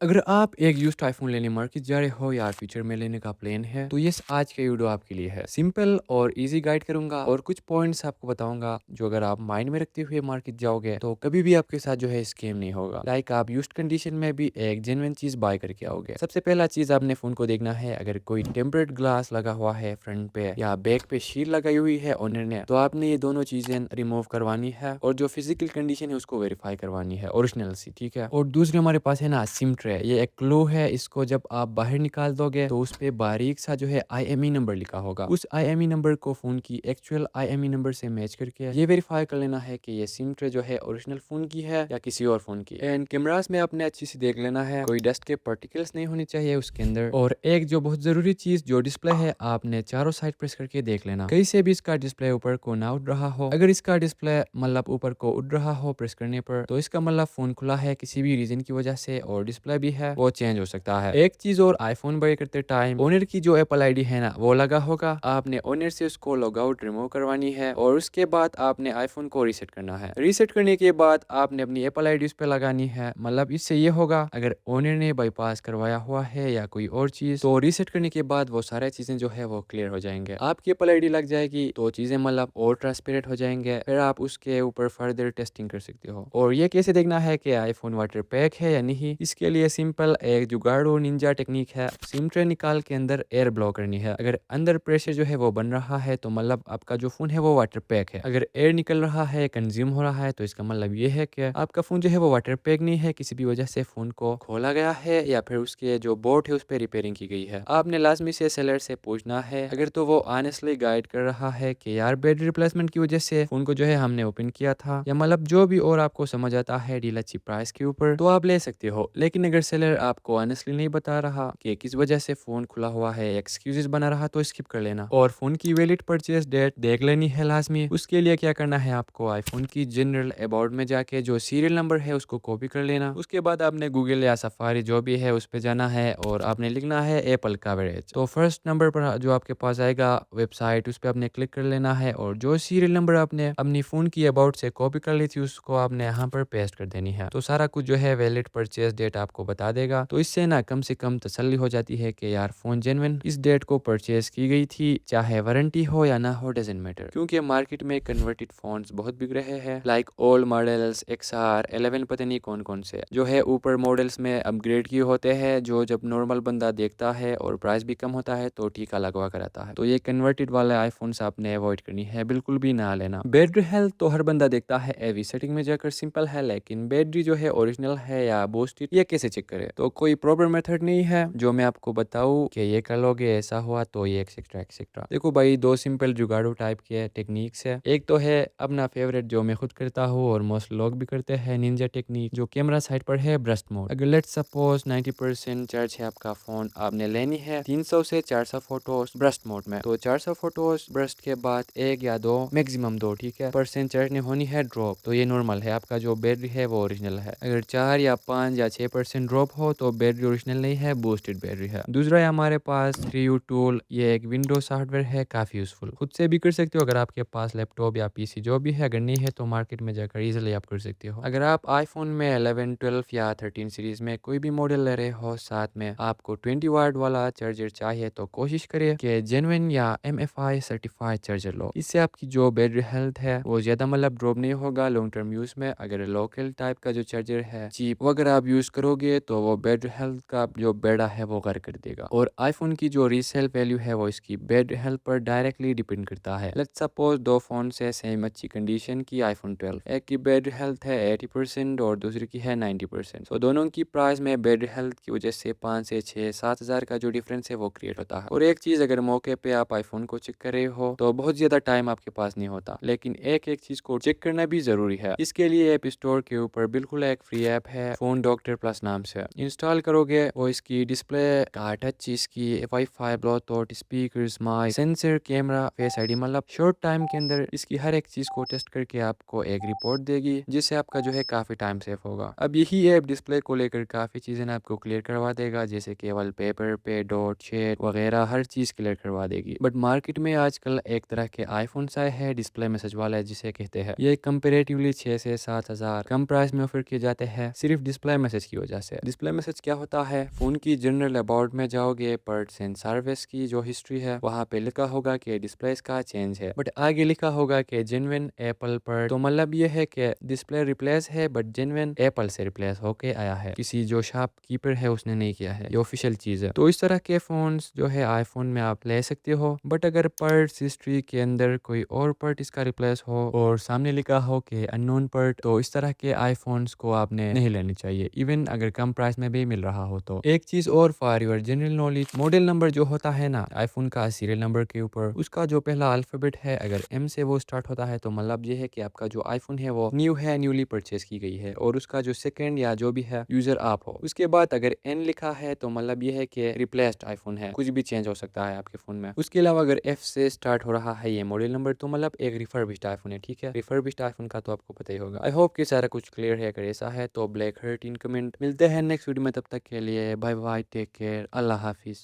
अगर आप एक यूज्ड आईफ़ोन लेने मार्केट जा रहे हो या फ्यूचर में लेने का प्लान है, तो ये आज का वीडियो आपके लिए है। सिंपल और ईज़ी गाइड करूँगा और कुछ पॉइंट्स आपको बताऊँगा, जो अगर आप माइंड में रखते हुए मार्केट जाओगे, तो कभी भी आपके साथ जो है स्कैम नहीं होगा। लाइक आप यूज्ड कंडीशन में भी एक जेन्युइन चीज़ बाय करके आओगे। सबसे पहला चीज़ आपने फ़ोन को देखना है, अगर कोई टेम्पर्ड ग्लास लगा हुआ है फ्रंट पे या बैक पे शीट लगाई हुई है ओनर ने, तो आपने ये दोनों चीज़ें रिमूव करवानी है और जो फिजिकल कंडीशन है उसको वेरीफाई करवानी है ओरिजिनल सी, ठीक है? और दूसरी हमारे पास है ना सिम ट्रे, ये एक क्लू है, इसको जब आप बाहर निकाल दोगे तो उस पे बारीक सा जो है आईएमई नंबर लिखा होगा। उस आईएमई नंबर को फ़ोन की एक्चुअल आईएमई नंबर से मैच करके ये वेरीफाई कर लेना है कि ये सिम ट्रे जो है ओरिजिनल फ़ोन की है या किसी और फ़ोन की। एंड कैमरास में आपने अच्छी सी देख लेना है, कोई डस्ट के पार्टिकल्स नहीं होने चाहिए उसके अंदर। और एक जो बहुत ज़रूरी चीज़, जो डिस्प्ले है, आपने चारों साइड प्रेस करके देख लेना, कहीं से भी इसका डिस्प्ले ऊपर को ना उड़ रहा हो। अगर इसका डिस्प्ले मतलब ऊपर को उड़ रहा हो प्रेस करने पर, तो इसका मतलब फ़ोन खुला है किसी भी रीज़न की वजह से और डिस्प्ले भी है वो चेंज हो सकता है। एक चीज़ और, आईफ़ोन बाय करते टाइम ओनर की जो एप्पल आईडी है ना वो लगा होगा, आपने ओनर से उसको लॉग आउट रिमूव करवानी है और उसके बाद आपने आईफ़ोन को रीसेट करना है। रीसेट करने के बाद आपने अपनी एप्पल आईडी उस पे लगानी है, मतलब इससे ये होगा अगर ओनर ने बाईपास करवाया हुआ है या कोई और चीज़, तो रीसेट करने के बाद वो सारी चीज़ें जो है वो क्लियर हो जाएंगे। आपकी एप्पल आईडी लग जाएगी तो चीज़ें मतलब और ट्रांसपेरेंट हो जाएंगे, फिर आप उसके ऊपर फर्दर टेस्टिंग कर सकते हो। और ये कैसे देखना है कि आईफ़ोन वाटर पैक है या नहीं, इसके लिए सिंपल एक जुगाड़ू निंजा टेक्निक है। सिम ट्रे निकाल के अंदर एयर ब्लो करनी है, अगर अंदर प्रेशर जो है वो बन रहा है तो मतलब आपका जो फ़ोन है वो वाटर पैक है। अगर एयर निकल रहा है, कंज्यूम हो रहा है, तो इसका मतलब ये है कि आपका फ़ोन जो है वो वाटर पैक नहीं है, किसी भी वजह से फ़ोन को खोला गया है या फिर उसके जो बोर्ड है उस पर रिपेयरिंग की गई है। आपने लाजमी से सेलर से पूछना है, अगर तो वो ऑनेस्टली गाइड कर रहा है कि यार बैटरी रिप्लेसमेंट की वजह से फ़ोन को जो है हमने ओपन किया था, या मतलब जो भी और आपको समझ आता है डील अच्छी प्राइस के ऊपर, तो आप ले सकते हो। लेकिन अगर सेलर आपको ऑनेस्टली नहीं बता रहा कि किस वजह से फ़ोन खुला हुआ है, एक्सक्यूजेस बना रहा, तो स्किप कर लेना। और फ़ोन की वैलिड परचेज डेट देख लेनी है लाजमी। उसके लिए क्या करना है, आपको आईफ़ोन की जनरल अबाउट में जाके जो सीरियल नंबर है उसको कॉपी कर लेना। उसके बाद आपने गूगल या सफारी जो भी है उस पे जाना है और आपने लिखना है एप्पल कवरेज। तो फर्स्ट नंबर पर जो आपके पास आएगा वेबसाइट, उस पर आपने क्लिक कर लेना है और जो सीरियल नंबर आपने अपनी फ़ोन की अबाउट से कॉपी कर ली थी उसको आपने यहाँ पर पेस्ट कर देनी है। तो सारा कुछ जो है वैलिड परचेज डेट आपको बता देगा, तो इससे ना कम से कम तसल्ली हो जाती है कि यार फ़ोन जेन्युइन इस डेट को परचेज की गई थी, चाहे वारंटी हो या ना हो, डजेंट मैटर। क्योंकि मार्केट में कन्वर्टेड फ़ोन्स बहुत बिक रहे हैं, लाइक ओल्ड मॉडल्स XR 11, पता नहीं कौन कौन से जो है ऊपर मॉडल्स में अपग्रेड किए होते हैं, जो जब नॉर्मल बंदा देखता है और प्राइस भी कम होता है तो टीका लगवा कर आता है। तो ये कन्वर्टेड वाले आईफोन्स आपने अवॉइड करनी है, बिल्कुल भी ना लेना। बैटरी हेल्थ तो हर बंदा देखता है एवी सेटिंग में जाकर, सिंपल है, लेकिन बैटरी जो है ओरिजिनल है या बूस्टेड, ये कैसे चेक करे? तो कोई प्रॉपर मेथड नहीं है जो मैं आपको बताऊं कि ये कर लोगे ऐसा हुआ तो ये एक्सेट्रा एक्सेट्रा। देखो भाई, दो सिंपल जुगाड़ू टाइप के टेक्निक्स है। एक तो है अपना फेवरेट जो मैं खुद करता हूँ और मोस्ट लोग भी करते हैं, निंजा टेक्निक, जो कैमरा साइड पर है ब्रस्ट मोड। अगर लेट्स सपोज 90% चार्ज है आपका फोन, आपने लेनी है 300 से 400 फोटोज ब्रस्ट मोड में, तो 400 फोटोज ब्रस्ट के बाद एक या दो, मैक्सिमम दो, ठीक है, परसेंट चार्ज ने होनी है ड्रॉप, तो ये नॉर्मल है, आपका जो बैटरी है वो ओरिजिनल है। अगर 4 या 5 या 6% ड्रॉप हो तो बैटरी ओरिजिनल नहीं है, बूस्टेड बैटरी है। दूसरा है हमारे पास 3U टूल, ये एक विंडो सॉफ्टवेयर है, काफी यूजफुल, खुद से भी कर सकते हो अगर आपके पास लैपटॉप या पीसी जो भी है, अगर नहीं है तो मार्केट में जाकर इजीली आप कर सकते हो। अगर आप आईफोन में 11, 12 या 13 सीरीज में कोई भी मॉडल ले रहे हो, साथ में आपको 20 वाट वाला चार्जर चाहिए, तो कोशिश करिए कि जेन्युइन या MFI सर्टिफाइड चार्जर लो, इससे आपकी जो बैटरी हेल्थ है वो ज्यादा मतलब ड्रॉप नहीं होगा लॉन्ग टर्म यूज में। अगर लोकल टाइप का जो चार्जर है चीप, वो अगर आप यूज करोगे तो वो बैटरी हेल्थ का जो बेड़ा है वो कर देगा। और आईफोन की जो रीसेल वैल्यू है वो इसकी बैटरी हेल्थ पर डायरेक्टली डिपेंड करता है। लेट्स सपोज दो फोन से सेम अच्छी कंडीशन की आईफोन 12, एक की बैटरी हेल्थ है 80% और दूसरी की है 90%, तो दोनों की प्राइस में बैटरी हेल्थ की वजह से 5 से 6-7 हज़ार का जो डिफरेंस है वो क्रिएट होता है। और एक चीज, अगर मौके पे आप आईफोन को चेक कर रहे हो तो बहुत ज्यादा टाइम आपके पास नहीं होता, लेकिन एक एक चीज को चेक करना भी जरूरी है। इसके लिए ऐप स्टोर के ऊपर बिल्कुल एक फ्री ऐप है, फोन डॉक्टर प्लस नाम से, इंस्टॉल करोगे वो इसकी डिस्प्ले का टच, इसकी wifi, Bluetooth speakers, mic, sensor, camera, face ID, मतलब शॉर्ट टाइम के अंदर इसकी हर एक चीज को टेस्ट करके आपको एक रिपोर्ट देगी, जिससे आपका जो है काफी टाइम सेव होगा। अब यही ऐप डिस्प्ले को लेकर काफी चीजें आपको क्लियर करवा देगा, जैसे केवल पेपर पे डॉट शेड वगैरह हर चीज क्लियर करवा देगी। बट मार्केट में आजकल एक तरह के आईफोन आए हैं डिस्प्ले मैसेज वाले, जिसे कहते हैं, ये कंपेरेटिवली 6 से 7 हज़ार कम प्राइस में ऑफर किए जाते हैं सिर्फ डिस्प्ले मैसेज की वजह से। डिस्प्ले मैसेज क्या होता है, फोन की जनरल अबाउट में जाओगे, पर्ट्स एंड सर्विस की जो हिस्ट्री है वहाँ पे लिखा होगा कि डिस्प्ले इसका चेंज है, बट आगे लिखा होगा कि जेन्युइन एप्पल पर। तो मतलब ये है कि डिस्प्ले रिप्लेस है बट जेन्युइन एप्पल से रिप्लेस होके आया है, किसी जो शॉप कीपर है उसने नहीं किया है, ये ऑफिशियल चीज है। तो इस तरह के फोन्स जो है आईफोन में आप ले सकते हो, बट अगर पर्ट्स हिस्ट्री के अंदर कोई और पर्ट इसका रिप्लेस हो और सामने लिखा हो कि अननोन पर्ट, तो इस तरह के आईफोन्स को आपने नहीं लेनी चाहिए, इवन अगर कम प्राइस में भी मिल रहा हो तो। एक चीज और for your general knowledge, model number जो होता है ना आईफोन का सीरियल नंबर के ऊपर, उसका जो पहला अल्फाबेट है अगर एम से वो स्टार्ट होता है तो मतलब ये है कि आपका जो आईफोन है वो न्यू है, न्यूली परचेज की गई है, और उसका जो सेकंड या जो भी है यूजर आप हो। उसके बाद अगर एन लिखा है तो मतलब ये है कि रिप्लेस्ड आईफोन है, कुछ भी चेंज हो सकता है आपके फोन में। उसके अलावा अगर एफ से स्टार्ट हो रहा है ये मॉडल नंबर तो मतलब एक रिफर्बिश्ड आईफोन है, ठीक है। रिफर्बिश्ड आईफोन का तो आपको पता ही होगा। आई होप कि सारा कुछ क्लियर है, अगर ऐसा है तो ब्लैक हर्ट इन कमेंट। मिलते हैं नेक्स्ट वीडियो में, तब तक के लिए बाय बाय, टेक केयर, अल्लाह हाफिज।